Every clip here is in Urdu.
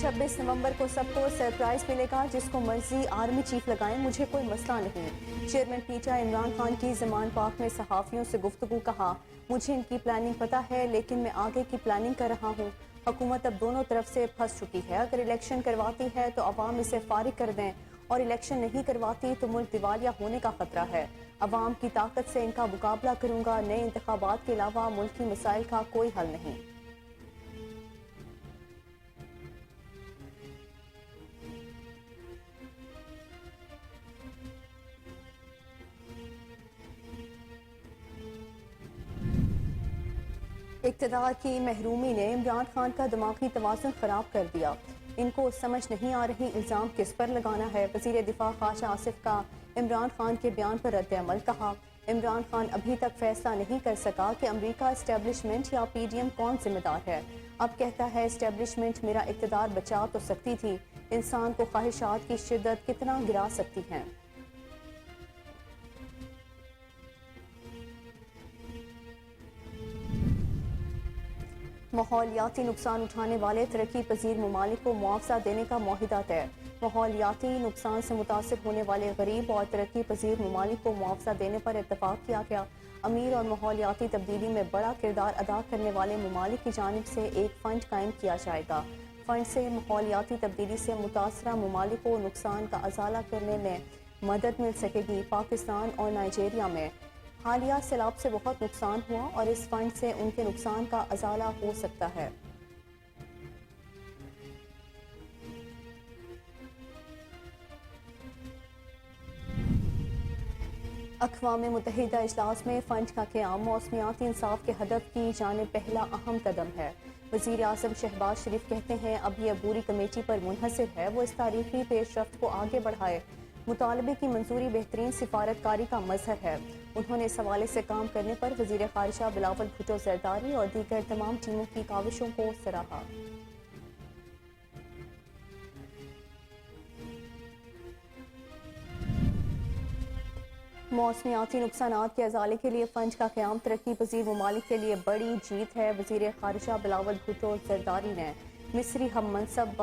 26 نومبر کو سب کو سرپرائز ملے گا، جس کو مرضی آرمی چیف لگائیں، مجھے کوئی مسئلہ نہیں۔ Chairman P T I Imran Khan کی زمان پاک میں صحافیوں سے گفتگو، کہا مجھے ان کی پلاننگ پتہ ہے لیکن میں آگے کی پلاننگ کر رہا ہوں۔ حکومت اب دونوں طرف سے پھنس چکی ہے، اگر الیکشن کرواتی ہے تو عوام اسے فارغ کر دیں اور الیکشن نہیں کرواتی تو ملک دیوالیہ ہونے کا خطرہ ہے۔ عوام کی طاقت سے ان کا مقابلہ کروں گا، نئے انتخابات کے علاوہ ملکی مسائل کا کوئی حل نہیں۔ اقتدار کی محرومی نے عمران خان کا دماغی توازن خراب کر دیا، ان کو سمجھ نہیں آ رہی الزام کس پر لگانا ہے۔ وزیر دفاع خواجہ آصف کا عمران خان کے بیان پر رد عمل، کہا عمران خان ابھی تک فیصلہ نہیں کر سکا کہ امریکہ اسٹیبلشمنٹ یا پی ڈی ایم کون ذمہ دار ہے۔ اب کہتا ہے اسٹیبلشمنٹ میرا اقتدار بچا تو سکتی تھی، انسان کو خواہشات کی شدت کتنا گرا سکتی ہیں۔ ماحولیاتی نقصان اٹھانے والے ترقی پذیر ممالک کو معاوضہ دینے کا معاہدہ طے۔ ماحولیاتی نقصان سے متاثر ہونے والے غریب اور ترقی پذیر ممالک کو معاوضہ دینے پر اتفاق کیا گیا۔ امیر اور ماحولیاتی تبدیلی میں بڑا کردار ادا کرنے والے ممالک کی جانب سے ایک فنڈ قائم کیا جائے گا۔ فنڈ سے ماحولیاتی تبدیلی سے متاثرہ ممالک کو نقصان کا ازالہ کرنے میں مدد مل سکے گی۔ پاکستان اور نائجیریا میں حالیہ سیلاب سے بہت نقصان ہوا اور اس فنڈ سے ان کے نقصان کا ازالہ ہو سکتا ہے۔ اقوام متحدہ اجلاس میں فنڈ کا قیام موسمیاتی انصاف کے ہدف کی جانب پہلا اہم قدم ہے۔ وزیر اعظم شہباز شریف کہتے ہیں اب یہ عبوری کمیٹی پر منحصر ہے، وہ اس تاریخی پیش رفت کو آگے بڑھائے۔ مطالبے کی منظوری بہترین سفارتکاری کا مظہر ہے۔ انہوں نے اس حوالے سے کام کرنے پر وزیر خارجہ بلاول بھٹو زرداری اور دیگر تمام ٹیموں کی کاوشوں کو سراہا۔ موسمیاتی نقصانات کے ازالے کے لیے فنڈ کا قیام ترقی پذیر ممالک کے لیے بڑی جیت ہے۔ وزیر خارجہ بلاول بھٹو زرداری نے مصری ہم منصب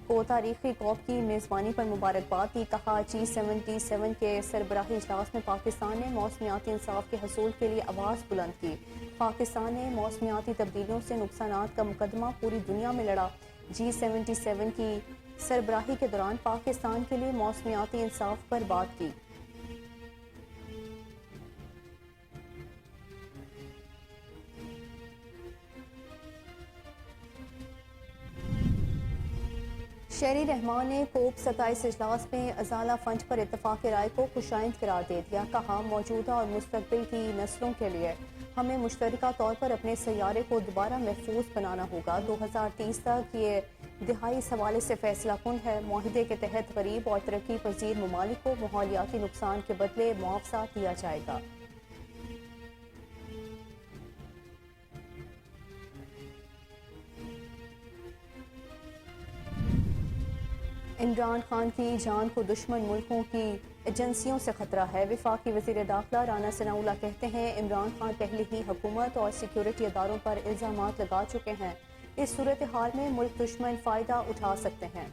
کو تاریخی کوپ کی میزبانی پر مبارکباد دی، کہا G77 کے سربراہی اجلاس میں پاکستان نے موسمیاتی انصاف کے حصول کے لیے آواز بلند کی۔ پاکستان نے موسمیاتی تبدیلیوں سے نقصانات کا مقدمہ پوری دنیا میں لڑا۔ G77 کی سربراہی کے دوران پاکستان کے لیے موسمیاتی انصاف پر بات کی۔ شہری رحمان نے کوپ 27 اجلاس میں ازالہ فنڈ پر اتفاق رائے کو خوشائند قرار دے دیا، کہا موجودہ اور مستقبل کی نسلوں کے لیے ہمیں مشترکہ طور پر اپنے سیارے کو دوبارہ محفوظ بنانا ہوگا۔ 2030 تک یہ دہائی اس حوالے سے فیصلہ کن ہے۔ معاہدے کے تحت غریب اور ترقی پذیر ممالک کو ماحولیاتی نقصان کے بدلے معاوضہ دیا جائے گا۔ عمران خان کی جان کو دشمن ملکوں کی ایجنسیوں سے خطرہ ہے۔ وفاقی وزیر داخلہ رانا ثناء اللہ کہتے ہیں عمران خان پہلے ہی حکومت اور سیکیورٹی اداروں پر الزامات لگا چکے ہیں، اس صورتحال میں ملک دشمن فائدہ اٹھا سکتے ہیں۔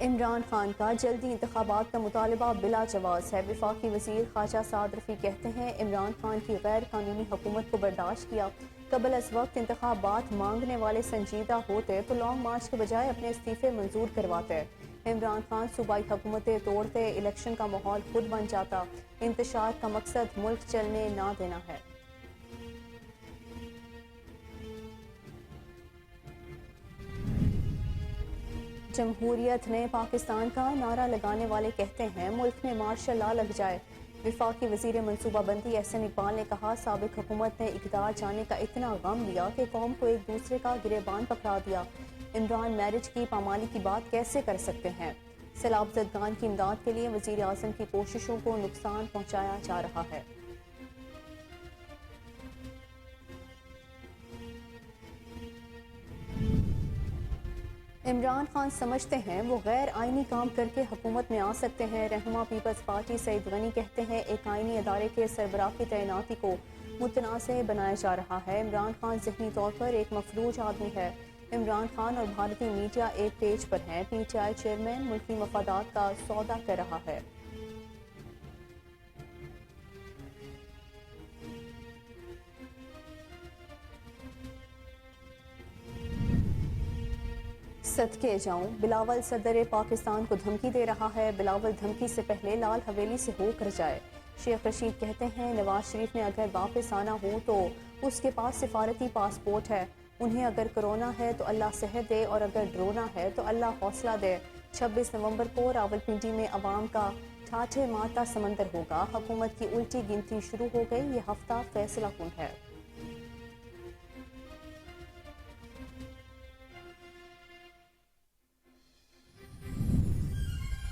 عمران خان کا جلدی انتخابات کا مطالبہ بلا جواز ہے۔ وفاقی وزیر خواجہ سعد رفیع کہتے ہیں عمران خان کی غیر قانونی حکومت کو برداشت کیا، قبل از وقت انتخابات مانگنے والے سنجیدہ ہوتے تو لانگ مارچ کے بجائے اپنے استعفے منظور کرواتے۔ عمران خان صوبائی حکومتیں توڑتے، الیکشن کا ماحول خود بن جاتا۔ انتشار کا مقصد ملک چلنے نہ دینا ہے۔ جمہوریت نے پاکستان کا نعرہ لگانے والے کہتے ہیں ملک میں مارشل لا لگ جائے۔ وفاقی وزیر منصوبہ بندی احسن اقبال نے کہا سابق حکومت نے اقتدار جانے کا اتنا غم لیا کہ قوم کو ایک دوسرے کا گریبان پکڑا دیا۔ عمران میرج کی پامالی کی بات کیسے کر سکتے ہیں؟ سیلاب زدگان کی امداد کے لیے وزیر اعظم کی کوششوں کو نقصان پہنچایا جا رہا ہے۔ عمران خان سمجھتے ہیں وہ غیر آئینی کام کر کے حکومت میں آ سکتے ہیں۔ رہنما پیپلز پارٹی سعید غنی کہتے ہیں ایک آئینی ادارے کے سربراہ کی تعیناتی کو متنازع بنایا جا رہا ہے۔ عمران خان ذہنی طور پر ایک مفلوج آدمی ہے۔ عمران خان اور بھارتی میڈیا ایک پیج پر ہیں۔ پی ٹی آئی چیئرمین ملکی مفادات کا سودا کر رہا ہے۔ صدقے جاؤں، بلاول صدر پاکستان کو دھمکی دے رہا ہے۔ بلاول دھمکی سے پہلے لال حویلی سے ہو کر جائے۔ شیخ رشید کہتے ہیں نواز شریف نے اگر واپس آنا ہو تو اس کے پاس سفارتی پاسپورٹ ہے۔ انہیں اگر کرونا ہے تو اللہ صحت دے اور اگر ڈرونا ہے تو اللہ حوصلہ دے۔ 26 نومبر کو راولپنڈی میں عوام کا ٹھاٹھے مارتا سمندر ہوگا۔ حکومت کی الٹی گنتی شروع ہو گئی۔ یہ ہفتہ فیصلہ کن ہے۔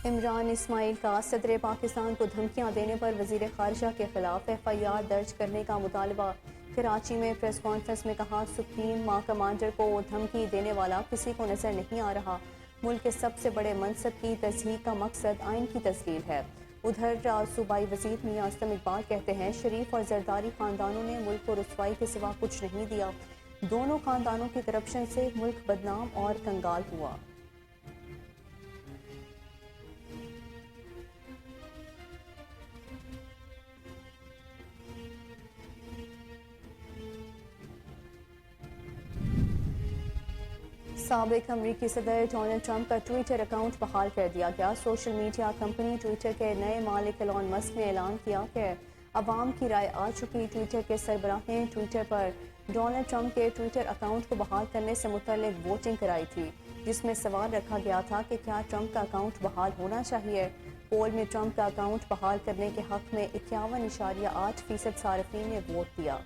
عمران اسماعیل کا صدر پاکستان کو دھمکیاں دینے پر وزیر خارجہ کے خلاف ایف آئی آر درج کرنے کا مطالبہ۔ کراچی میں پریس کانفرنس میں کہا سپریم کمانڈر کو دھمکی دینے والا کسی کو نظر نہیں آ رہا۔ ملک کے سب سے بڑے منصب کی تضحیک کا مقصد آئین کی تذلیل ہے۔ ادھر صوبائی وزیر میاں اسلم اقبال کہتے ہیں شریف اور زرداری خاندانوں نے ملک کو رسوائی کے سوا کچھ نہیں دیا۔ دونوں خاندانوں کی کرپشن سے ملک بدنام اور کنگال ہوا۔ سابق امریکی صدر ڈونلڈ ٹرمپ کا ٹویٹر اکاؤنٹ بحال کر دیا گیا۔ سوشل میڈیا کمپنی ٹویٹر کے نئے مالک ایلون مسک نے اعلان کیا کہ عوام کی رائے آ چکی۔ ٹویٹر کے سربراہ نے ٹویٹر پر ڈونلڈ ٹرمپ کے ٹویٹر اکاؤنٹ کو بحال کرنے سے متعلق ووٹنگ کرائی تھی، جس میں سوال رکھا گیا تھا کہ کیا ٹرمپ کا اکاؤنٹ بحال ہونا چاہیے۔ پول میں ٹرمپ کا اکاؤنٹ بحال کرنے کے حق میں 51.8% صارفین نے ووٹ دیا۔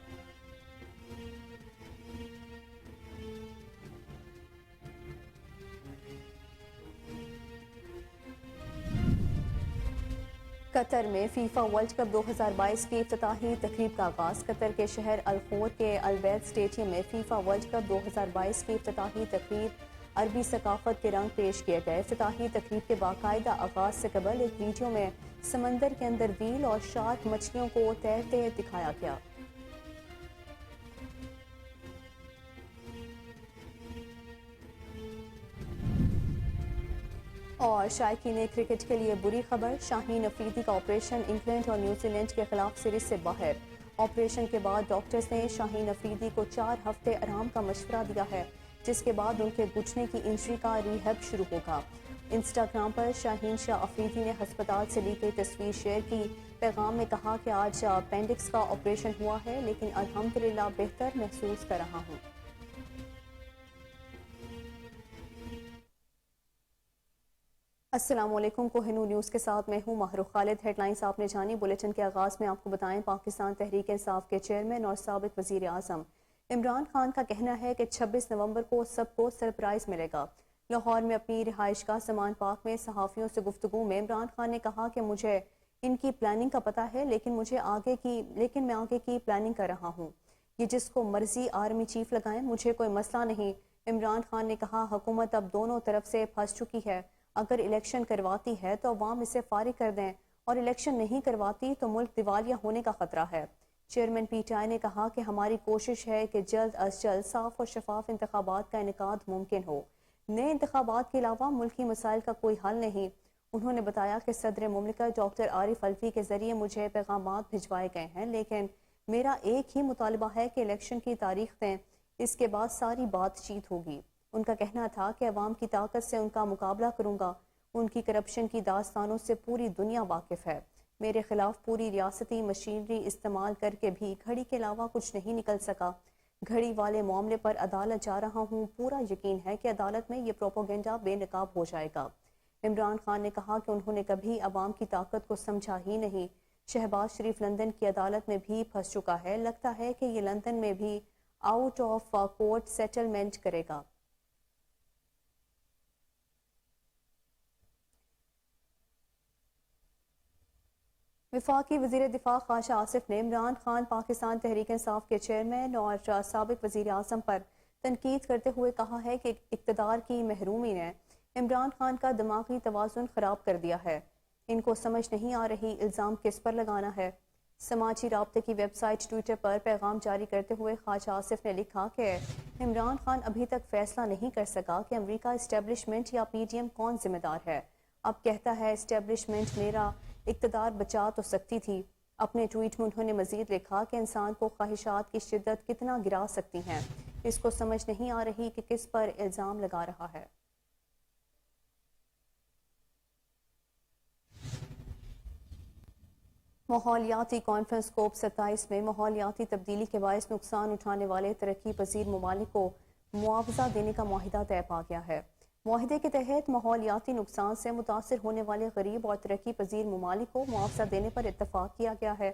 قطر میں فیفا ورلڈ کپ 2022 کی افتتاحی تقریب کا آغاز۔ قطر کے شہر الخور کے البید اسٹیڈیم میں فیفا ورلڈ کپ 2022 کی افتتاحی تقریب عربی ثقافت کے رنگ پیش کیے گئے۔ افتتاحی تقریب کے باقاعدہ آغاز سے قبل ایک ویڈیو میں سمندر کے اندر ویل اور شارک مچھلیوں کو تیرتے دکھایا گیا۔ اور شائقین کرکٹ کے لیے بری خبر، شاہین افریدی کا آپریشن انگلینڈ اور نیوزی لینڈ کے خلاف سیریز سے باہر۔ آپریشن کے بعد ڈاکٹرز نے شاہین افریدی کو 4 ہفتے آرام کا مشورہ دیا ہے، جس کے بعد ان کے گھٹنے کی انجری کا ریہیب شروع ہوگا۔ انسٹاگرام پر شاہین شاہ افریدی نے ہسپتال سے لی گئی تصویر شیئر کی۔ پیغام میں کہا کہ آج اپینڈکس کا آپریشن ہوا ہے لیکن الحمدللہ بہتر محسوس کر رہا ہوں۔ السلام علیکم، کوہ نور نیوز کے ساتھ میں ہوں ماہر خالد۔ ہیڈ لائنز آپ نے جانی۔ بلیٹن کے آغاز میں آپ کو بتائیں پاکستان تحریک انصاف کے چیئرمین اور سابق وزیر اعظم عمران خان کا کہنا ہے کہ 26 نومبر کو سب کو سرپرائز ملے گا۔ لاہور میں اپنی رہائش گاہ سمان پارک میں صحافیوں سے گفتگو میں عمران خان نے کہا کہ مجھے ان کی پلاننگ کا پتہ ہے لیکن میں آگے کی پلاننگ کر رہا ہوں۔ یہ جس کو مرضی آرمی چیف لگائیں، مجھے کوئی مسئلہ نہیں۔ عمران خان نے کہا حکومت اب دونوں طرف سے پھنس چکی ہے۔ اگر الیکشن کرواتی ہے تو عوام اسے فارغ کر دیں اور الیکشن نہیں کرواتی تو ملک دیوالیہ ہونے کا خطرہ ہے۔ چیئرمین پی ٹی آئی نے کہا کہ ہماری کوشش ہے کہ جلد از جلد صاف اور شفاف انتخابات کا انعقاد ممکن ہو۔ نئے انتخابات کے علاوہ ملکی مسائل کا کوئی حل نہیں۔ انہوں نے بتایا کہ صدر مملکت ڈاکٹر عارف الوی کے ذریعے مجھے پیغامات بھجوائے گئے ہیں لیکن میرا ایک ہی مطالبہ ہے کہ الیکشن کی تاریخ دیں، اس کے بعد ساری بات چیت ہوگی۔ ان کا کہنا تھا کہ عوام کی طاقت سے ان کا مقابلہ کروں گا۔ ان کی کرپشن کی داستانوں سے پوری دنیا واقف ہے۔ میرے خلاف پوری ریاستی مشینری استعمال کر کے بھی گھڑی کے علاوہ کچھ نہیں نکل سکا۔ گھڑی والے معاملے پر عدالت جا رہا ہوں، پورا یقین ہے کہ عدالت میں یہ پروپیگنڈا بے نقاب ہو جائے گا۔ عمران خان نے کہا کہ انہوں نے کبھی عوام کی طاقت کو سمجھا ہی نہیں۔ شہباز شریف لندن کی عدالت میں بھی پھنس چکا ہے، لگتا ہے کہ یہ لندن میں بھی آؤٹ آف کورٹ سیٹلمنٹ کرے گا۔ وفاقی وزیر دفاع خواجہ آصف نے عمران خان پاکستان تحریک انصاف کے چیئرمین اور سابق وزیر اعظم پر تنقید کرتے ہوئے کہا ہے کہ اقتدار کی محرومی نے عمران خان کا دماغی توازن خراب کر دیا ہے۔ ان کو سمجھ نہیں آ رہی الزام کس پر لگانا ہے۔ سماجی رابطے کی ویب سائٹ ٹویٹر پر پیغام جاری کرتے ہوئے خواجہ آصف نے لکھا کہ عمران خان ابھی تک فیصلہ نہیں کر سکا کہ امریکہ اسٹیبلشمنٹ یا پی ڈی ایم کون ذمہ دار ہے۔ اب کہتا ہے اسٹیبلشمنٹ میرا اقتدار بچا تو سکتی تھی۔ اپنے ٹویٹ میں انہوں نے مزید لکھا کہ انسان کو خواہشات کی شدت کتنا گرا سکتی ہیں، اس کو سمجھ نہیں آ رہی کہ کس پر الزام لگا رہا ہے۔ ماحولیاتی کانفرنس کوپ 27 میں ماحولیاتی تبدیلی کے باعث نقصان اٹھانے والے ترقی پذیر ممالک کو معاوضہ دینے کا معاہدہ طے پا گیا ہے۔ معاہدے کے تحت ماحولیاتی نقصان سے متاثر ہونے والے غریب اور ترقی پذیر ممالک کو معاوضہ دینے پر اتفاق کیا گیا ہے۔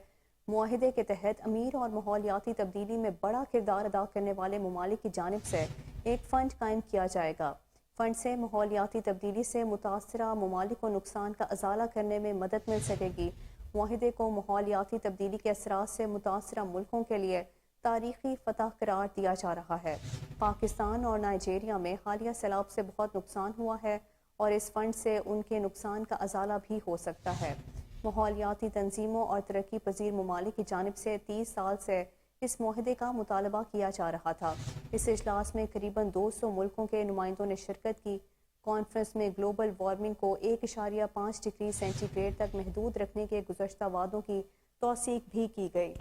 معاہدے کے تحت امیر اور ماحولیاتی تبدیلی میں بڑا کردار ادا کرنے والے ممالک کی جانب سے ایک فنڈ قائم کیا جائے گا۔ فنڈ سے ماحولیاتی تبدیلی سے متاثرہ ممالک کو نقصان کا ازالہ کرنے میں مدد مل سکے گی۔ معاہدے کو ماحولیاتی تبدیلی کے اثرات سے متاثرہ ملکوں کے لیے تاریخی فتح قرار دیا جا رہا ہے۔ پاکستان اور نائجیریا میں حالیہ سیلاب سے بہت نقصان ہوا ہے اور اس فنڈ سے ان کے نقصان کا ازالہ بھی ہو سکتا ہے۔ ماحولیاتی تنظیموں اور ترقی پذیر ممالک کی جانب سے 30 سال سے اس معاہدے کا مطالبہ کیا جا رہا تھا۔ اس اجلاس میں قریباً 200 ملکوں کے نمائندوں نے شرکت کی۔ کانفرنس میں گلوبل وارمنگ کو 1.5 ڈگری سینٹی گریڈ تک محدود رکھنے کے گزشتہ وعدوں کی توثیق بھی کی گئی۔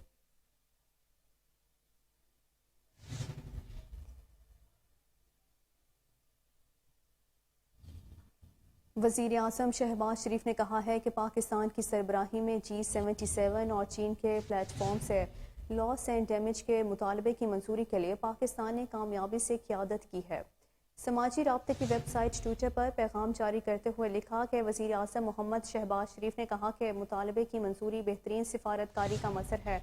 وزیر اعظم شہباز شریف نے کہا ہے کہ پاکستان کی سربراہی میں G77 اور چین کے پلیٹ فارم سے لاس اینڈ ڈیمیج کے مطالبے کی منظوری کے لیے پاکستان نے کامیابی سے قیادت کی ہے۔ سماجی رابطے کی ویب سائٹ ٹویٹر پر پیغام جاری کرتے ہوئے لکھا کہ وزیر اعظم محمد شہباز شریف نے کہا کہ مطالبے کی منظوری بہترین سفارتکاری کا مظہر ہے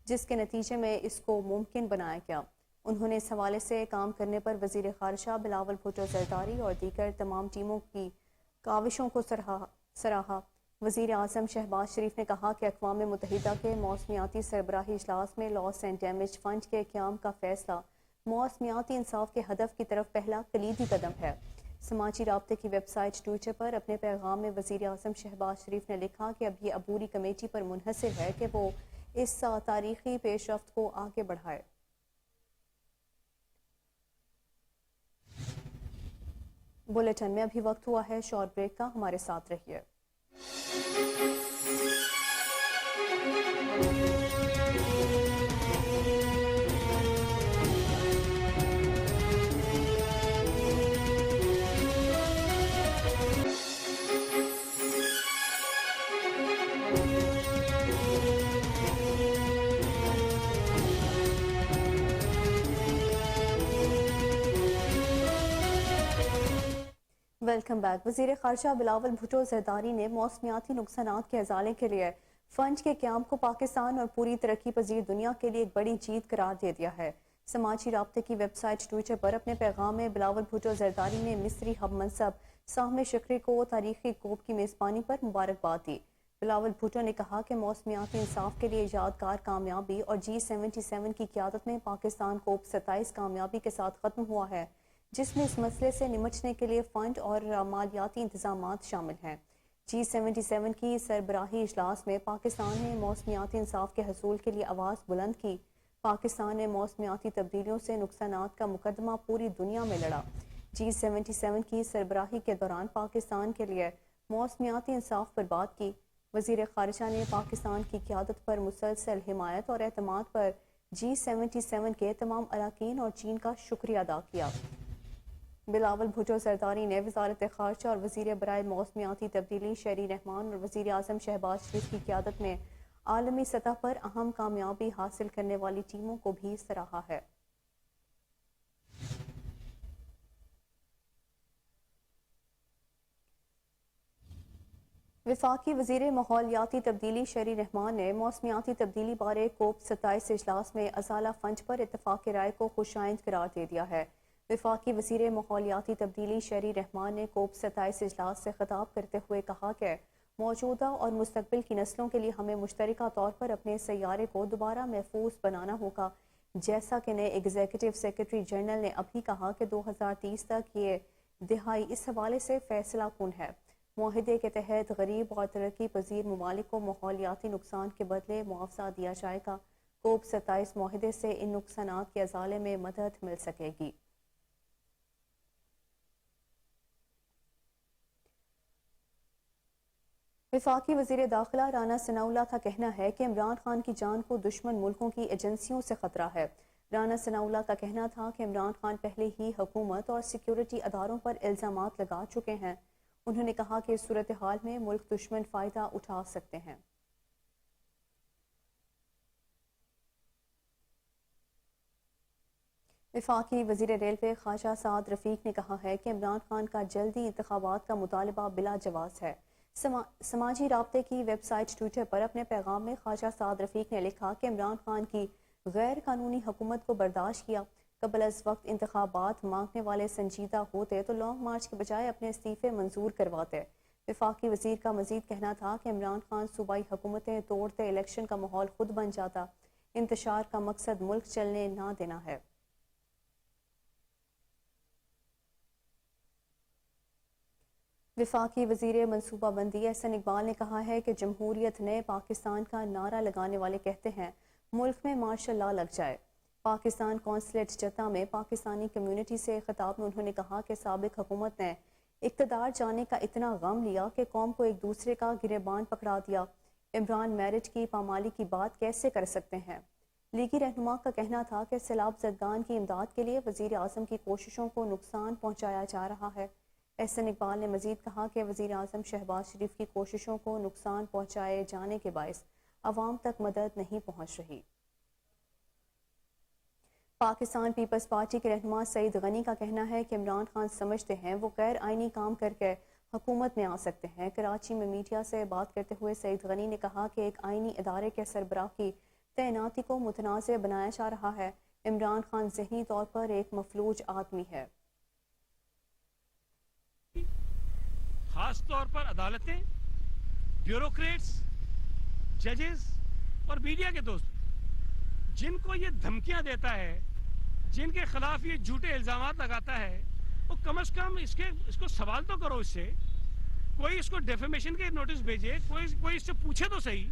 جس کے نتیجے میں اس کو ممکن بنایا گیا۔ انہوں نے اس حوالے سے کام کرنے پر وزیر خارجہ بلاول بھٹو زرداری اور دیگر تمام ٹیموں کی کاوشوں کو سراہا۔ وزیر اعظم شہباز شریف نے کہا کہ اقوام متحدہ کے موسمیاتی سربراہی اجلاس میں لاس اینڈ ڈیمیج فنڈ کے قیام کا فیصلہ موسمیاتی انصاف کے ہدف کی طرف پہلا کلیدی قدم ہے۔ سماجی رابطے کی ویب سائٹ ٹویٹر پر اپنے پیغام میں وزیر اعظم شہباز شریف نے لکھا کہ اب یہ عبوری کمیٹی پر منحصر ہے کہ وہ اس تاریخی پیش رفت کو آگے بڑھائے۔ بلیٹن میں ابھی وقت ہوا ہے شارٹ بریک کا، ہمارے ساتھ رہیے۔ Welcome back. وزیر خارجہ بلاول بھٹو زرداری نے موسمیاتی نقصانات کے ازالے کے لیے فنڈ کے قیام کو پاکستان اور پوری ترقی پذیر دنیا کے لیے ایک بڑی جیت قرار دے دیا ہے۔ سماجی رابطے کی ویب سائٹ ٹویٹر پر اپنے پیغام میں بلاول بھٹو زرداری نے مصری ہم منصب سامح شکری کو تاریخی کوپ کی میزبانی پر مبارکباد دی۔ بلاول بھٹو نے کہا کہ موسمیاتی انصاف کے لیے یادگار کامیابی اور G77 کی قیادت میں پاکستان کوپ 27 کامیابی کے ساتھ ختم ہوا ہے، جس میں اس مسئلے سے نمٹنے کے لیے فنڈ اور مالیاتی انتظامات شامل ہیں۔ G77 کی سربراہی اجلاس میں پاکستان نے موسمیاتی انصاف کے حصول کے لیے آواز بلند کی۔ پاکستان نے موسمیاتی تبدیلیوں سے نقصانات کا مقدمہ پوری دنیا میں لڑا۔ G77 کی سربراہی کے دوران پاکستان کے لیے موسمیاتی انصاف پر بات کی۔ وزیر خارجہ نے پاکستان کی قیادت پر مسلسل حمایت اور اعتماد پر G77 کے تمام اراکین اور چین کا شکریہ ادا کیا۔ بلاول بھٹو زرداری نے وزارت خارجہ اور وزیر برائے موسمیاتی تبدیلی شہری رحمان اور وزیر اعظم شہباز شریف کی قیادت میں عالمی سطح پر اہم کامیابی حاصل کرنے والی ٹیموں کو بھی سراہا ہے۔ وفاقی وزیر ماحولیاتی تبدیلی شہری رحمان نے موسمیاتی تبدیلی بارے کوپ 27 اجلاس میں ازالہ فنڈ پر اتفاق رائے کو خوش آئند قرار دے دیا ہے۔ وفاقی وزیر ماحولیاتی تبدیلی شہری رحمان نے کوپ 27 اجلاس سے خطاب کرتے ہوئے کہا کہ موجودہ اور مستقبل کی نسلوں کے لیے ہمیں مشترکہ طور پر اپنے سیارے کو دوبارہ محفوظ بنانا ہوگا۔ جیسا کہ نئے ایگزیکٹو سیکرٹری جنرل نے ابھی کہا کہ 2030 تک یہ دہائی اس حوالے سے فیصلہ کن ہے۔ معاہدے کے تحت غریب اور ترقی پذیر ممالک کو ماحولیاتی نقصان کے بدلے معاوضہ دیا جائے گا۔ کوپ 27 معاہدے سے ان نقصانات کے ازالے میں مدد مل سکے گی۔ وفاقی وزیر داخلہ رانا ثناءاللہ کا کہنا ہے کہ عمران خان کی جان کو دشمن ملکوں کی ایجنسیوں سے خطرہ ہے۔ رانا ثناءاللہ کا کہنا تھا کہ عمران خان پہلے ہی حکومت اور سیکیورٹی اداروں پر الزامات لگا چکے ہیں۔ انہوں نے کہا کہ اس صورتحال میں ملک دشمن فائدہ اٹھا سکتے ہیں۔ وفاقی وزیر ریلوے خواجہ سعد رفیق نے کہا ہے کہ عمران خان کا جلدی انتخابات کا مطالبہ بلا جواز ہے۔ سماجی رابطے کی ویب سائٹ ٹویٹر پر اپنے پیغام میں خواجہ سعد رفیق نے لکھا کہ عمران خان کی غیر قانونی حکومت کو برداشت کیا۔ قبل از وقت انتخابات مانگنے والے سنجیدہ ہوتے تو لانگ مارچ کے بجائے اپنے استعفے منظور کرواتے۔ وفاقی وزیر کا مزید کہنا تھا کہ عمران خان صوبائی حکومتیں توڑتے الیکشن کا ماحول خود بن جاتا۔ انتشار کا مقصد ملک چلنے نہ دینا ہے۔ وفاقی وزیر منصوبہ بندی احسن اقبال نے کہا ہے کہ جمہوریت نئے پاکستان کا نعرہ لگانے والے کہتے ہیں ملک میں مارشل لا لگ جائے۔ پاکستان کونسلیٹ جدہ میں پاکستانی کمیونٹی سے خطاب میں انہوں نے کہا کہ سابق حکومت نے اقتدار جانے کا اتنا غم لیا کہ قوم کو ایک دوسرے کا گریبان پکڑا دیا۔ عمران میرٹ کی پامالی کی بات کیسے کر سکتے ہیں؟ لیگی رہنما کا کہنا تھا کہ سیلاب زدگان کی امداد کے لیے وزیر اعظم کی کوششوں کو نقصان پہنچایا جا رہا ہے۔ احسن اقبال نے مزید کہا کہ وزیر اعظم شہباز شریف کی کوششوں کو نقصان پہنچائے جانے کے باعث عوام تک مدد نہیں پہنچ رہی۔ پاکستان پیپلز پارٹی کے رہنما سعید غنی کا کہنا ہے کہ عمران خان سمجھتے ہیں وہ غیر آئینی کام کر کے حکومت میں آ سکتے ہیں۔ کراچی میں میڈیا سے بات کرتے ہوئے سعید غنی نے کہا کہ ایک آئینی ادارے کے سربراہ کی تعیناتی کو متنازع بنایا جا رہا ہے۔ عمران خان ذہنی طور پر ایک مفلوج آدمی ہے۔ خاص طور پر عدالتیں، بیوروکریٹس، ججز اور میڈیا کے دوست جن کو یہ دھمکیاں دیتا ہے، جن کے خلاف یہ جھوٹے الزامات لگاتا ہے، وہ کم از کم اس کو سوال تو کرو، اس سے کوئی اس کو ڈیفیمیشن کے نوٹس بھیجے، کوئی اس سے پوچھے تو صحیح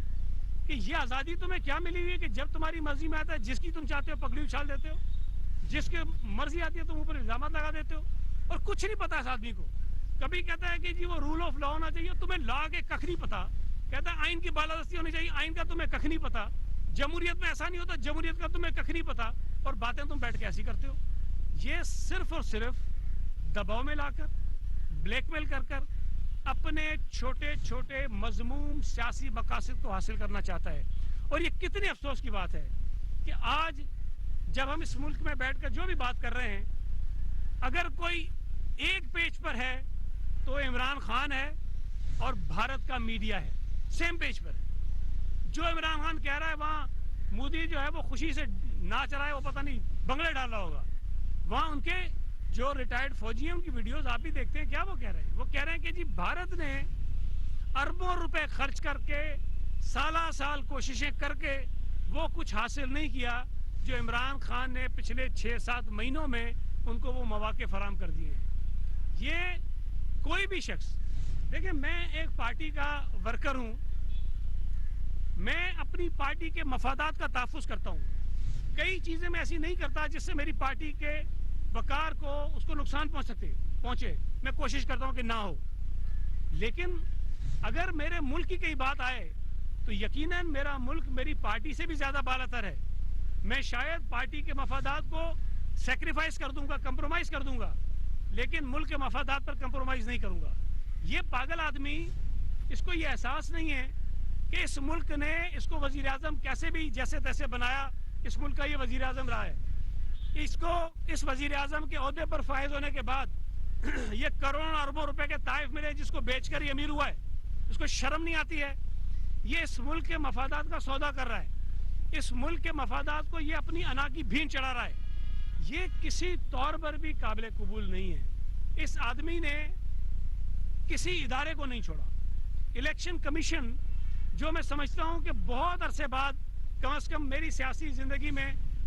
کہ یہ آزادی تمہیں کیا ملی ہوئی ہے کہ جب تمہاری مرضی میں آتا ہے جس کی تم چاہتے ہو پگڑی اچھال دیتے ہو، جس کی مرضی آتی ہے تم اوپر الزامات لگا دیتے ہو، اور کچھ نہیں پتا اس آدمی کو۔ کبھی کہتا ہے کہ جی وہ رول آف لا ہونا چاہیے، تمہیں لا کے ککھ نہیں پتا۔ کہتا ہے آئین کی بالادستی ہونی چاہیے، آئین کا تمہیں ککھ نہیں پتا۔ جمہوریت میں ایسا نہیں ہوتا، جمہوریت کا تمہیں ککھ نہیں پتا، اور باتیں تم بیٹھ کے ایسی کرتے ہو۔ یہ صرف اور صرف دباؤ میں لا کر، بلیک میل کر کر اپنے چھوٹے چھوٹے مذموم سیاسی مقاصد کو حاصل کرنا چاہتا ہے۔ اور یہ کتنے افسوس کی بات ہے کہ آج جب ہم اس ملک میں بیٹھ کر جو بھی بات کر رہے ہیں، اگر کوئی ایک پیج پر ہے تو عمران خان ہے اور بھارت کا میڈیا ہے، سیم پیج پر ہے۔ جو عمران خان کہہ رہا ہے وہاں مودی جو ہے وہ خوشی سے ناچ رہا ہے، وہ پتہ نہیں بنگلے ڈال رہا ہوگا۔ وہاں ان کے جو ریٹائرڈ فوجی ہیں ان کی ویڈیوز آپ بھی دیکھتے ہیں، کیا وہ کہہ رہے ہیں؟ وہ کہہ رہے ہیں کہ جی بھارت نے اربوں روپے خرچ کر کے سالہ سال کوششیں کر کے وہ کچھ حاصل نہیں کیا جو عمران خان نے پچھلے 6-7 مہینوں میں ان کو وہ مواقع فراہم کر دیے ہیں۔ یہ کوئی بھی شخص دیکھیں، میں ایک پارٹی کا ورکر ہوں، میں اپنی پارٹی کے مفادات کا تحفظ کرتا ہوں۔ کئی چیزیں میں ایسی نہیں کرتا جس سے میری پارٹی کے وقار کو اس کو نقصان پہنچے، میں کوشش کرتا ہوں کہ نہ ہو۔ لیکن اگر میرے ملک کی کوئی بات آئے تو یقیناً میرا ملک میری پارٹی سے بھی زیادہ بالا تر ہے۔ میں شاید پارٹی کے مفادات کو سیکریفائز کر دوں گا، کمپرومائز کر دوں گا، لیکن ملک کے مفادات پر کمپرومائز نہیں کروں گا۔ یہ پاگل آدمی، اس کو یہ احساس نہیں ہے کہ اس ملک نے اس کو وزیر اعظم کیسے بھی جیسے تیسے بنایا، اس ملک کا یہ وزیر اعظم رہا ہے۔ اس کو اس وزیر اعظم کے عہدے پر فائز ہونے کے بعد یہ کروڑوں اربوں روپے کے تحائف ملے جس کو بیچ کر یہ امیر ہوا ہے، اس کو شرم نہیں آتی ہے؟ یہ اس ملک کے مفادات کا سودا کر رہا ہے، اس ملک کے مفادات کو یہ اپنی انا کی بھین چڑھا رہا ہے۔ یہ کسی طور پر بھی قابل قبول نہیں ہے۔ اس آدمی نے کسی ادارے کو نہیں چھوڑا۔ الیکشن کمیشن، جو میں سمجھتا ہوں کہ بہت عرصے بعد کم از کم میری سیاسی زندگی میں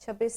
26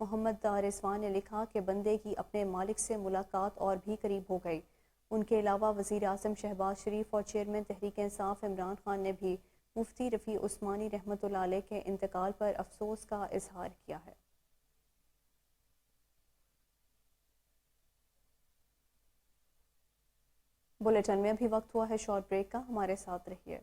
محمد رضوان نے لکھا کہ بندے کی اپنے مالک سے ملاقات اور بھی قریب ہو گئی۔ ان کے علاوہ وزیر اعظم شہباز شریف اور چیئرمین تحریک انصاف عمران خان نے بھی مفتی رفیع عثمانی رحمۃ اللہ علیہ کے انتقال پر افسوس کا اظہار کیا ہے۔ بلیٹن میں ابھی وقت ہوا ہے شارٹ بریک کا، ہمارے ساتھ رہیے۔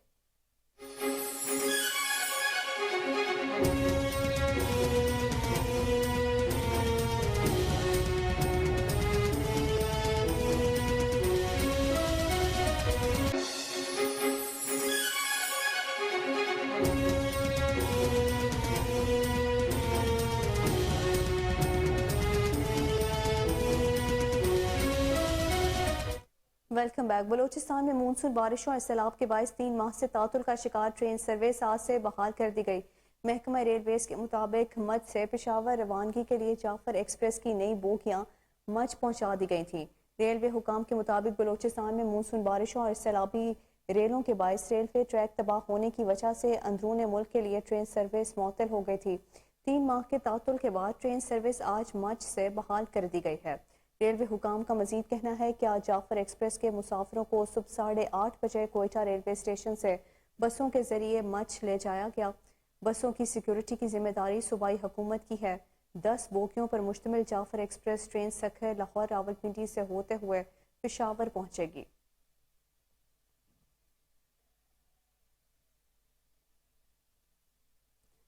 Welcome back. بلوچستان میں مونسون بارشوں اور سیلاب کے باعث 3 ماہ سے تعطل کا شکار ٹرین سروس آج سے بحال کر دی گئی۔ محکمہ ریلویز کے مطابق مچھ سے پشاور روانگی کے لیے جعفر ایکسپریس کی نئی بوگیاں مچھ پہنچا دی گئی تھیں۔ ریلوے حکام کے مطابق بلوچستان میں مونسون بارشوں اور سیلابی ریلوں کے باعث ریلوے ٹریک تباہ ہونے کی وجہ سے اندرون ملک کے لیے ٹرین سروس معطل ہو گئی تھی۔ 3 ماہ کے تعطل کے بعد ٹرین سروس آج مچھ سے بحال کر دی گئی ہے۔ ریلوے حکام کا مزید کہنا ہے کہ آج جعفر ایکسپریس کے مسافروں کو صبح 8:30 بجے کوئٹہ ریلوے اسٹیشن سے بسوں کے ذریعے مچھ لے جایا گیا۔ بسوں کی سیکیورٹی کی ذمہ داری صوبائی حکومت کی ہے۔ 10 بوگیوں پر مشتمل جعفر ایکسپریس ٹرین سکھر لاہور راولپنڈی سے ہوتے ہوئے پشاور پہنچے گی۔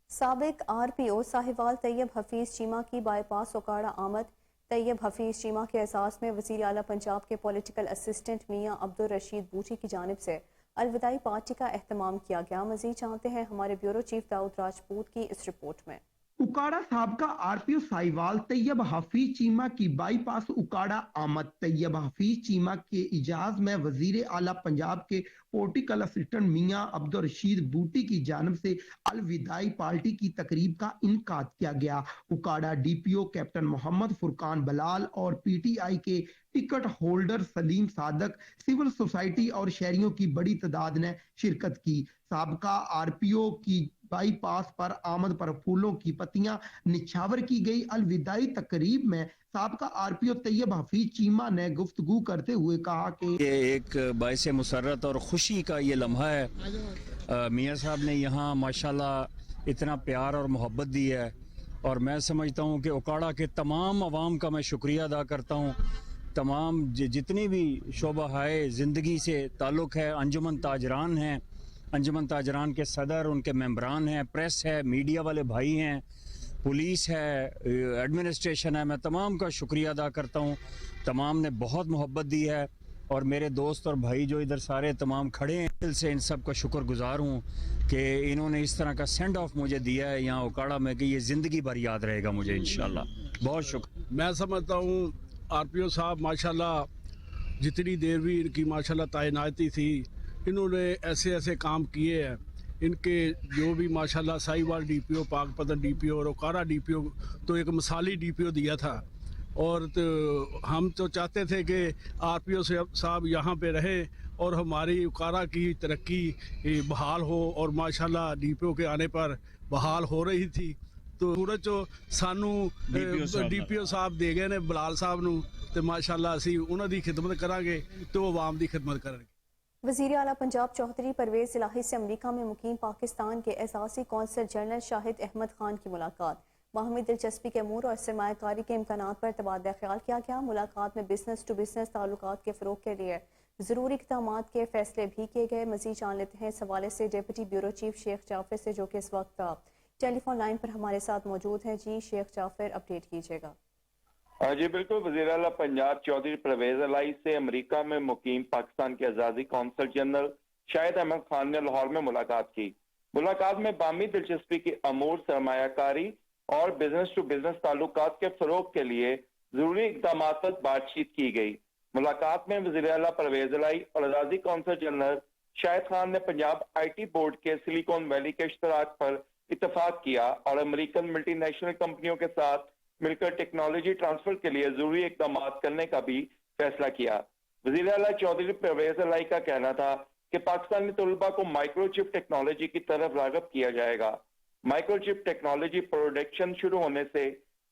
سابق RPO ساہیوال طیب حفیظ چیمہ کی بائی پاس اوکاڑا آمد۔ طیب حفیظ چیمہ کے اعزاز میں وزیر اعلیٰ پنجاب کے پولیٹیکل اسسٹنٹ میاں عبدالرشید بوٹی کی جانب سے الوداعی پارٹی کا اہتمام کیا گیا۔ مزید جانتے ہیں ہمارے بیورو چیف داؤد راجپوت کی اس رپورٹ میں۔ اکاڑا سابقہ RPO ساہیوال طیب حفیظ چیمہ کی بائی پاس اکاڑا آمد۔ طیب حفیظ چیمہ کے اعزاز میں وزیر اعلیٰ پنجاب کے پولیٹیکل اسسٹنٹ میاں عبدالرشید بوٹی کی جانب سے الوداعی پارٹی کی تقریب کا انعقاد کیا گیا۔ اکاڑا DPO کیپٹن محمد فرقان بلال اور PTI کے ٹکٹ ہولڈر سلیم صادق، سول سوسائٹی اور شہریوں کی بڑی تعداد نے شرکت کی۔ سابقہ RPO کی بائی پاس پر آمد پر پھولوں کی پتیاں نچھاور کی گئی۔ الوداعی تقریب میں سابقہ RPO طیب حفیظ چیمہ نے گفتگو کرتے ہوئے کہا کہ یہ ایک باعث مسرت اور خوشی کا یہ لمحہ ہے۔ میاں صاحب نے یہاں ماشاءاللہ اتنا پیار اور محبت دی ہے، اور میں سمجھتا ہوں کہ اکاڑا کے تمام عوام کا میں شکریہ ادا کرتا ہوں۔ تمام جتنی بھی شعبہ ہائے زندگی سے تعلق ہے، انجمن تاجران ہیں، انجمن تاجران کے صدر، ان کے ممبران ہیں، پریس ہے، میڈیا والے بھائی ہیں، پولیس ہے، ایڈمنسٹریشن ہے، میں تمام کا شکریہ ادا کرتا ہوں۔ تمام نے بہت محبت دی ہے، اور میرے دوست اور بھائی جو ادھر سارے تمام کھڑے ہیں، دل سے ان سب کا شکر گزار ہوں کہ انہوں نے اس طرح کا سینڈ آف مجھے دیا ہے یہاں اکاڑا میں، کہ یہ زندگی بھر یاد رہے گا مجھے انشاءاللہ۔ بہت شکر۔ میں سمجھتا ہوں RPO صاحب ماشاءاللہ جتنی دیر بھی ان کی ماشاءاللہ تعیناتی تھی، انہوں نے ایسے ایسے کام کیے ہیں۔ ان کے جو بھی ماشاءاللہ ساہیوال DPO، پاک پتن DPO اور اکاڑا DPO تو ایک مثالی DPO دیا تھا، اور ہم تو چاہتے تھے کہ RPO صاحب یہاں پہ رہیں اور ہماری اکاڑا کی ترقی بحال ہو، اور ماشاءاللہ DPO کے آنے پر بحال ہو رہی تھی۔ تو سورج جو سانو DPO صاحب دے گئے نے بلال صاحب نو، تو ماشاءاللہ اسی انہوں دی خدمت کریں گے تو عوام دی خدمت کریں گے۔ وزیر اعلیٰ پنجاب چوہدری پرویز الہی سے امریکہ میں مقیم پاکستان کے اعزازی قونصل جنرل شاہد احمد خان کی ملاقات۔ باہمی دلچسپی کے امور اور سرمایہ کاری کے امکانات پر تبادلہ خیال کیا گیا۔ ملاقات میں بزنس ٹو بزنس تعلقات کے فروغ کے لیے ضروری اقدامات کے فیصلے بھی کیے گئے۔ مزید جان لیتے ہیں اس حوالے سے ڈپٹی بیورو چیف شیخ جعفر سے، جو کہ اس وقت ٹیلی فون لائن پر ہمارے ساتھ موجود ہیں۔ جی شیخ جعفر، اپڈیٹ کیجیے گا۔ جی بالکل، وزیر اعلیٰ پنجاب چودھری پرویز الہی سے امریکہ میں مقیم پاکستان کے اعزازی قونصل جنرل شاہد احمد خان نے لاہور میں ملاقات کی۔ ملاقات میں باہمی دلچسپی کے امور، سرمایہ کاری اور بزنس ٹو بزنس تعلقات کے فروغ کے لیے ضروری اقدامات پر بات چیت کی گئی۔ ملاقات میں وزیر اعلیٰ پرویز الہی اور اعزازی قونصل جنرل شاہد خان نے پنجاب IT بورڈ کے سلیکون ویلی کے اشتراک پر اتفاق کیا اور امریکن ملٹی نیشنل کمپنیوں کے ساتھ مل کر ٹیکنالوجی ٹرانسفر کے لیے ضروری اقدامات کرنے کا بھی فیصلہ کیا۔ وزیر اعلیٰ چودھری پرویز الہی کا کہنا تھا کہ پاکستانی طلباء کو مائکرو چپ ٹیکنالوجی کی طرف راغب کیا جائے گا۔ مائکرو چپ ٹیکنالوجی پروڈکشن شروع ہونے سے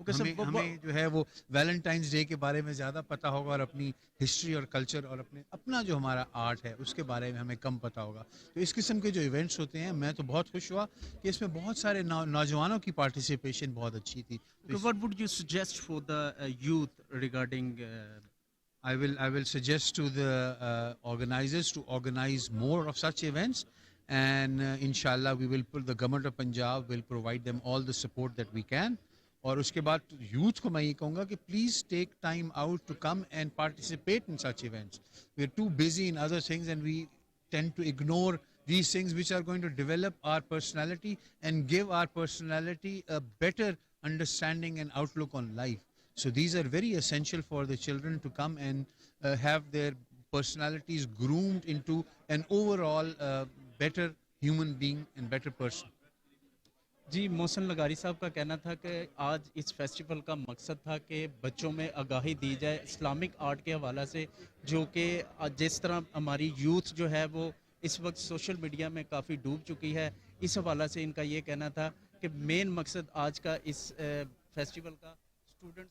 Okay, sir, ہمیں جو ہے وہ ویلنٹائنس ڈے کے بارے میں زیادہ پتہ ہوگا اور اپنی ہسٹری اور کلچر اور اپنا جو ہمارا آرٹ ہے اس کے بارے میں ہمیں کم پتہ ہوگا. تو اس قسم کے جو ایونٹس ہوتے ہیں میں تو بہت خوش ہوا کہ اس میں بہت سارے نوجوانوں کی پارٹیسپیشن بہت اچھی تھی. what would you suggest for the youth regarding I will suggest to the organizers to organize more of such events, and inshallah the government of Punjab will provide them all the support that we can. اور اس کے بعد یوتھ کو میں یہ کہوں گا کہ please take time out to come and participate in such events. We are too busy in other things and we tend to ignore these things which are going to develop our personality and give our personality a better understanding and outlook on life. So these are very essential for the children to come and have their personalities groomed into an overall better human being and better person. جی محسن لغاری صاحب کا کہنا تھا کہ آج اس فیسٹیول کا مقصد تھا کہ بچوں میں آگاہی دی جائے اسلامک آرٹ کے حوالہ سے، جو کہ جس طرح ہماری یوتھ جو ہے وہ اس وقت سوشل میڈیا میں کافی ڈوب چکی ہے، اس حوالہ سے ان کا یہ کہنا تھا کہ مین مقصد آج کا اس فیسٹیول کا اسٹوڈنٹ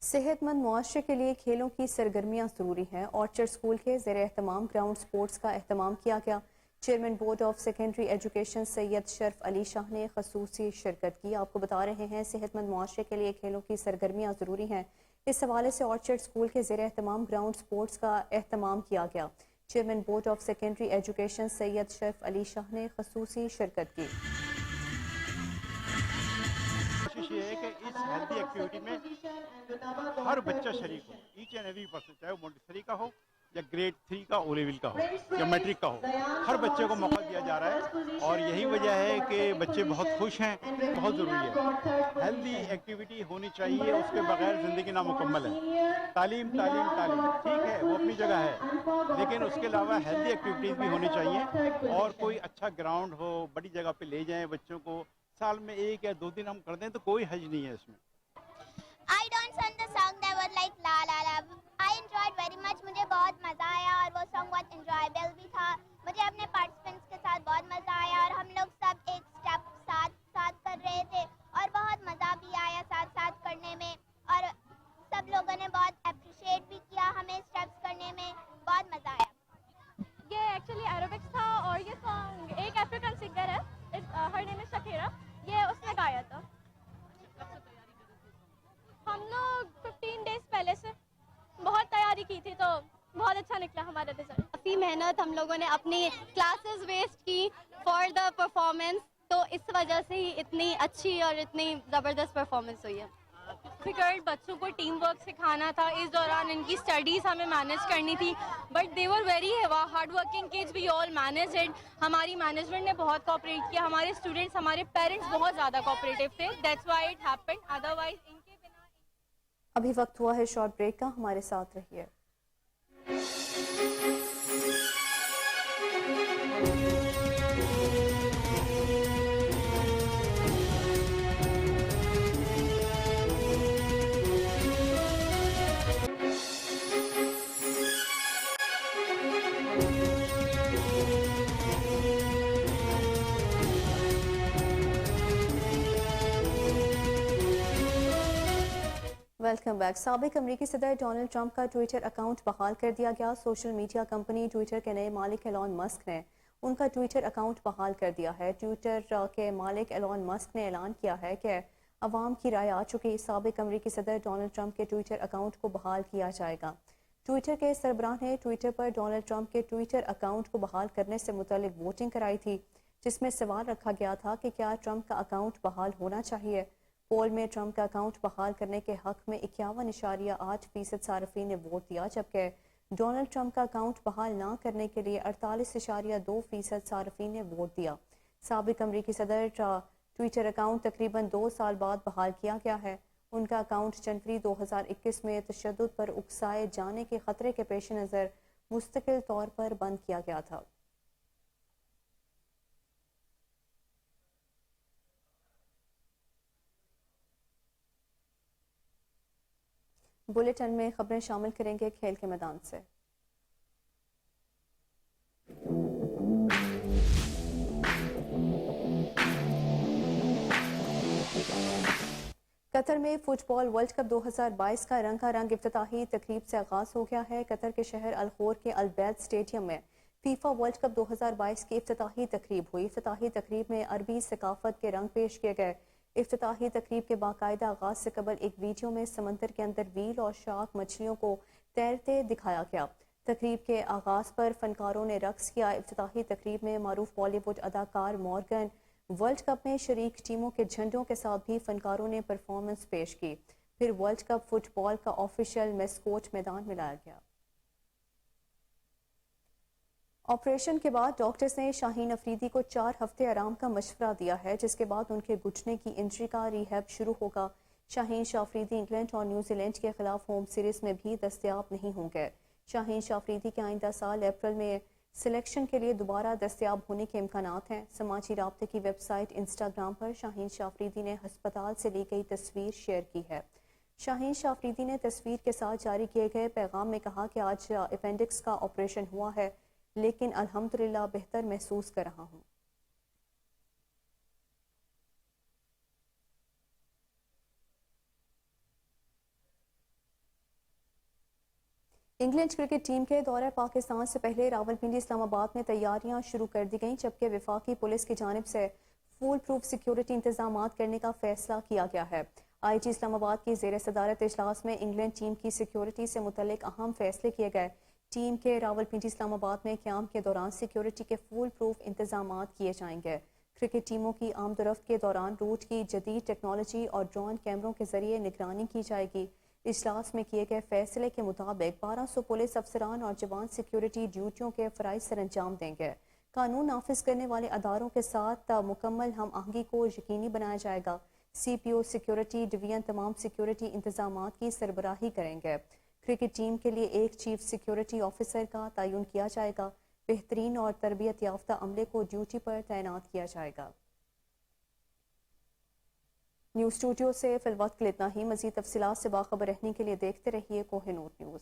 صحت مند معاشرے کے لیے کھیلوں کی سرگرمیاں ضروری ہیں. آرچرڈ اسکول کے زیر اہتمام گراؤنڈ سپورٹس کا اہتمام کیا گیا. Chairman board of secondary education Syed Sharaf Ali Shah نے خصوصی شرکت کی. آپ کو بتا رہے ہیں صحت مند معاشرے کے لیے کھیلوں کی سرگرمیاں ضروری ہیں. اس حوالے سے آرچرڈ اسکول کے زیر اہتمام گراؤنڈ سپورٹس کا اہتمام کیا گیا. Chairman board of secondary education Syed Sharaf Ali Shah نے خصوصی شرکت کی. کوشش یہ ہے کہ اس ہیلتھی ایکٹیویٹی میں ہر بچہ شریک ہو، ایچ اینڈ ایوری پرسن، چاہے وہ مونٹیسری کا ہو یا گریڈ 3 کا او لیول کا ہو یا میٹرک کا ہو، ہر بچے کو موقع دیا جا رہا ہے. اور یہی وجہ ہے کہ بچے بہت خوش ہیں. بہت ضروری ہے، ہیلتھی ایکٹیویٹی ہونی چاہیے، اس کے بغیر زندگی نامکمل ہے. تعلیم تعلیم تعلیم ٹھیک ہے، وہ اپنی جگہ ہے، لیکن اس کے علاوہ ہیلتھی ایکٹیویٹیز بھی ہونی چاہیے. اور کوئی اچھا گراؤنڈ ہو، بڑی جگہ پہ لے جائیں بچوں کو، سال میں 1 یا 2 دن ہم کر دیں تو کوئی حرج نہیں ہے اس میں. I don't sing the song that was like la la la. I enjoyed very much. مجھے بہت مزہ آیا اور وہ سانگ بہت انجوائبل بھی تھا. مجھے اپنے پارٹیسپینٹس کے ساتھ بہت مزہ آیا اور ہم لوگ سب ایک اسٹیپ ساتھ کر رہے تھے اور بہت مزہ بھی آیا ساتھ کرنے میں. اور سب لوگوں نے بہت اپریشیٹ بھی کیا ہمیں اسٹیپس کرنے میں. بہت مزہ آیا. یہ ایکچولی ایروبکس تھا اور یہ سانگ ایک افریقن سنگر ہے، ہر نیم از شکیرا، یہ اس نے گایا تھا. ہم لوگ 15 ڈیز پہلے سے بہت تیاری کی تھی تو بہت اچھا نکلا ہمارا رزلٹ. کافی محنت ہم لوگوں نے اپنی کلاسز ویسٹ کی فار دا پرفارمنس، تو اس وجہ سے ہی اتنی اچھی اور اتنی زبردست پرفارمنس ہوئی ہے. ڈیفیکلٹ بچوں کو ٹیم ورک سکھانا تھا. اس دوران ان کی اسٹڈیز ہمیں مینیج کرنی تھی، but they were very hard working kids. We all manage it. ہماری مینجمنٹ نے بہت کوآپریٹ کیا. ہمارے اسٹوڈنٹس، ہمارے پیرنٹس بہت زیادہ کوآپریٹیو تھے. That's why it happened. Otherwise ان کے بنا. ابھی وقت ہوا ہے شارٹ بریک کا، ہمارے ساتھ رہیے. Welcome back. سابق امریکی صدر ڈونلڈ ٹرمپ کا ٹویٹر اکاؤنٹ بحال کر دیا گیا. سوشل میڈیا کمپنی ٹویٹر کے نئے مالک ایلون مسک نے ان کا ٹویٹر اکاؤنٹ بحال کر دیا ہے. ٹویٹر کے مالک ایلون مسک نے اعلان کیا ہے کہ عوام کی رائے آ چکی، سابق امریکی صدر ڈونلڈ ٹرمپ کے ٹویٹر اکاؤنٹ کو بحال کیا جائے گا. ٹویٹر کے سربراہ نے ٹویٹر پر ڈونلڈ ٹرمپ کے ٹویٹر اکاؤنٹ کو بحال کرنے سے متعلق ووٹنگ کرائی تھی، جس میں سوال رکھا گیا تھا کہ کیا ٹرمپ کا اکاؤنٹ بحال ہونا چاہیے. پول میں ٹرمپ کا اکاؤنٹ بحال کرنے کے حق میں 51.8% صارفین نے ووٹ دیا، جبکہ ڈونلڈ ٹرمپ کا اکاؤنٹ بحال نہ کرنے کے لیے 48.2% صارفین نے ووٹ دیا. سابق امریکی صدر ٹویٹر اکاؤنٹ تقریباً 2 سال بعد بحال کیا گیا ہے. ان کا اکاؤنٹ جنوری 2021 میں تشدد پر اکسائے جانے کے خطرے کے پیش نظر مستقل طور پر بند کیا گیا تھا. بلیٹن میں خبریں شامل کریں گے کھیل کے میدان سے. قطر میں فٹ بال ورلڈ کپ 2022 کا رنگا رنگ افتتاحی تقریب سے آغاز ہو گیا ہے۔ قطر کے شہر الخور کے البید اسٹیڈیم میں فیفا ورلڈ کپ 2022 کی افتتاحی تقریب ہوئی۔ افتتاحی تقریب میں عربی ثقافت کے رنگ پیش کیے گئے۔ افتتاحی تقریب کے باقاعدہ آغاز سے قبل ایک ویڈیو میں سمندر کے اندر ویل اور شارک مچھلیوں کو تیرتے دکھایا گیا۔ تقریب کے آغاز پر فنکاروں نے رقص کیا۔ افتتاحی تقریب میں معروف بالی ووڈ اداکار مورگن ورلڈ کپ میں شریک ٹیموں کے جھنڈوں کے ساتھ بھی فنکاروں نے پرفارمنس پیش کی۔ پھر ورلڈ کپ فٹ بال کا آفیشیل میسکوٹ میدان میں لایا گیا۔ آپریشن کے بعد ڈاکٹرز نے شاہین افریدی کو 4 ہفتے آرام کا مشورہ دیا ہے، جس کے بعد ان کے گھٹنے کی انجری کا ریہیب شروع ہوگا۔ شاہین شاہ افریدی انگلینڈ اور نیوزی لینڈ کے خلاف ہوم سیریز میں بھی دستیاب نہیں ہوں گے۔ شاہین شاہ افریدی کے آئندہ سال اپریل میں سلیکشن کے لیے دوبارہ دستیاب ہونے کے امکانات ہیں۔ سماجی رابطے کی ویب سائٹ انسٹاگرام پر شاہین شاہ افریدی نے ہسپتال سے لی گئی تصویر شیئر کی ہے۔ شاہین شاہ افریدی نے تصویر کے ساتھ جاری کیے گئے پیغام میں کہا کہ آج اپینڈکس کا آپریشن ہوا ہے، لیکن الحمدللہ بہتر محسوس کر رہا ہوں۔ انگلینڈ کرکٹ ٹیم کے دورہ پاکستان سے پہلے راولپنڈی اسلام آباد میں تیاریاں شروع کر دی گئیں، جبکہ وفاقی پولیس کی جانب سے فول پروف سیکیورٹی انتظامات کرنے کا فیصلہ کیا گیا ہے۔ آئی جی اسلام آباد کی زیر صدارت اجلاس میں انگلینڈ ٹیم کی سیکیورٹی سے متعلق اہم فیصلے کیے گئے۔ ٹیم کے راولپنڈی اسلام آباد میں قیام کے دوران سیکیورٹی کے فول پروف انتظامات کیے جائیں گے۔ کرکٹ ٹیموں کی آمد و رفت کے دوران روٹ کی جدید ٹیکنالوجی اور ڈرون کیمروں کے ذریعے نگرانی کی جائے گی۔ اجلاس میں کیے گئے فیصلے کے مطابق 1200 پولیس افسران اور جوان سیکیورٹی ڈیوٹیوں کے فرائض سر انجام دیں گے۔ قانون نافذ کرنے والے اداروں کے ساتھ مکمل ہم آہنگی کو یقینی بنایا جائے گا۔ سی پی او سیکیورٹی ڈویژن تمام سیکیورٹی انتظامات کی سربراہی کریں گے۔ کرکٹ ٹیم کے لیے ایک چیف سیکیورٹی آفیسر کا تعین کیا جائے گا۔ بہترین اور تربیت یافتہ عملے کو ڈیوٹی پر تعینات کیا جائے گا۔ نیوز اسٹوڈیو سے فی الوقت کے لیے اتنا ہی۔ مزید تفصیلات سے باخبر رہنے کے لیے دیکھتے رہیے کوہ نور نیوز۔